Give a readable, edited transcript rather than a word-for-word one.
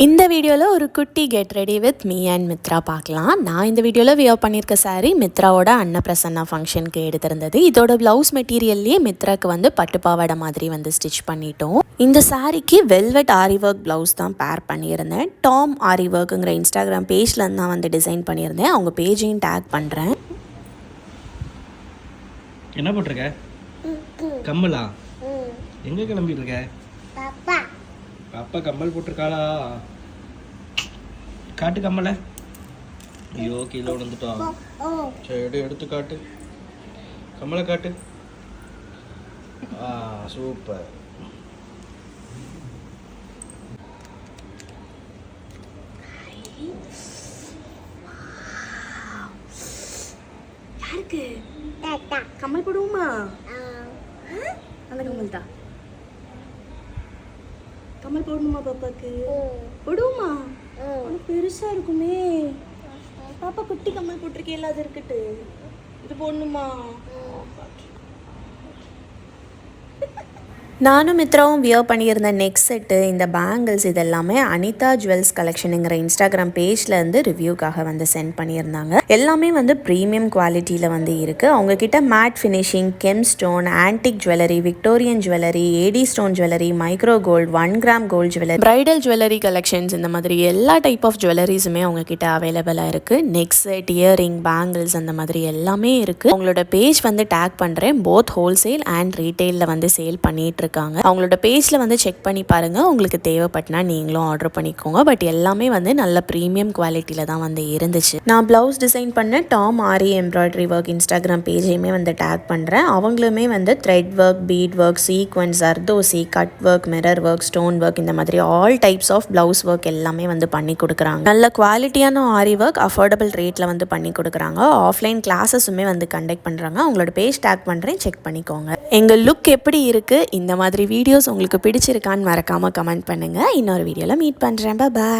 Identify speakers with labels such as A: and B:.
A: இந்த வீடியோவில் ஒரு குட்டி get ready with me and Mithra பார்க்கலாம். நான் இந்த வீடியோவில் வியர் பண்ணியிருக்க சாரீ மித்ராவோட அன்னப்பிரசன்னா ஃபங்க்ஷனுக்கு எடுத்திருந்தது. இதோட ப்ளவுஸ் மெட்டீரியல்லையே மித்ராக்கு வந்து பட்டுப்பாவாடை மாதிரி வந்து ஸ்டிச் பண்ணிட்டோம். இந்த சாரீக்கு வெல்வெட் ஆரி ஒர்க் ப்ளவுஸ் தான் பேர் பண்ணியிருந்தேன். டாம் ஆரி ஒர்க்குங்கிற இன்ஸ்டாகிராம் பேஜில் தான் வந்து டிசைன் பண்ணியிருந்தேன். அவங்க பேஜையும் டேக் பண்ணுறேன்.
B: என்ன போட்டிருக்க? கம்மலா? எங்கே கிளம்பிட்டு இருக்க? பாப்பா கம்மல் போட்டிருக்காளா? காட்டு கம்மலை. ஐயோ கீழே விழுந்துட்டோம். சரி எடுத்து காட்டு, கம்மலை காட்டு. சூப்பர்.
A: யாருக்கு கம்மல் போடுவோமா? அந்த கம்மல் தான். கம்மல் போடணுமா பாப்பாக்கு? போடுவோமா? பெருசா இருக்குமே. பாப்பா குட்டி கம்மல் போட்டிருக்கேன், அது இருக்கட்டு. இது போடணுமா? நானும் மித்ராவும் வியர் பண்ணியிருந்த நெக் செட்டு, இந்த பேங்கிள்ஸ் இதெல்லாமே அனிதா ஜுவல்ஸ் கலெக்ஷனுங்கிற இன்ஸ்டாகிராம் பேஜ்லேருந்து ரிவ்யூக்காக வந்து சென்ட் பண்ணியிருந்தாங்க. எல்லாமே வந்து ப்ரீமியம் குவாலிட்டியில் வந்து இருக்குது. அவங்கக்கிட்ட matte finishing, gem stone, antique jewellery, Victorian jewellery, AD stone jewellery, micro gold, 1 gram gold jewellery, bridal jewellery collections, இந்த மாதிரி எல்லா டைப் ஆஃப் ஜுவல்லரிஸுமே அவங்கக்கிட்ட அவைலபிளாக இருக்குது. நெக் செட், இயரிங், பேங்கிள்ஸ் அந்த மாதிரி எல்லாமே இருக்குது. அவங்களோட பேஜ் வந்து டேக் பண்ணுறேன். போத் ஹோல்சேல் அண்ட் ரீட்டெயிலில் வந்து சேல் பண்ணிட்டு அவங்களோட பேஜ்ல வந்து செக் பண்ணி பாருங்க. உங்களுக்கு தேவைப்பட்டனா நீங்களும் ஆர்டர் பண்ணிக்கோங்க. பட் எல்லாமே வந்து நல்ல ப்ரீமியம் குவாலிட்டியில தான் வந்து இருந்துச்சு. நான் பிளவுஸ் டிசைன் பண்ண டாம் ஆரி எம்ப்ராய்டரி ஒர்க் இன்ஸ்டாகிராம் பேஜையுமே வந்து டேக் பண்றேன். அவங்களுமே வந்து thread work, bead work, sequins, ardosi, cut work, mirror work, stone work, இந்த மாதிரி all types of blouse work எல்லாமே வந்து பண்ணி கொடுக்குறாங்க. நல்ல குவாலிட்டியான ஆரி ஒர்க் அஃபோர்டபுள் ரேட்ல வந்து பண்ணி கொடுக்குறாங்க. ஆஃப்லைன் கிளாஸஸுமே வந்து கண்டக்ட் பண்றாங்க. அவங்களோட பேஜ் டேக் பண்றேன், செக் பண்ணிக்கோங்க. எங்க லுக் எப்படி இருக்கு, இந்த மாதிரி வீடியோஸ் உங்களுக்கு பிடிச்சிருக்கான்னு மறக்காமல் கமெண்ட் பண்ணுங்கள். இன்னொரு வீடியோவில் மீட் பண்ணுறேன். பாய்.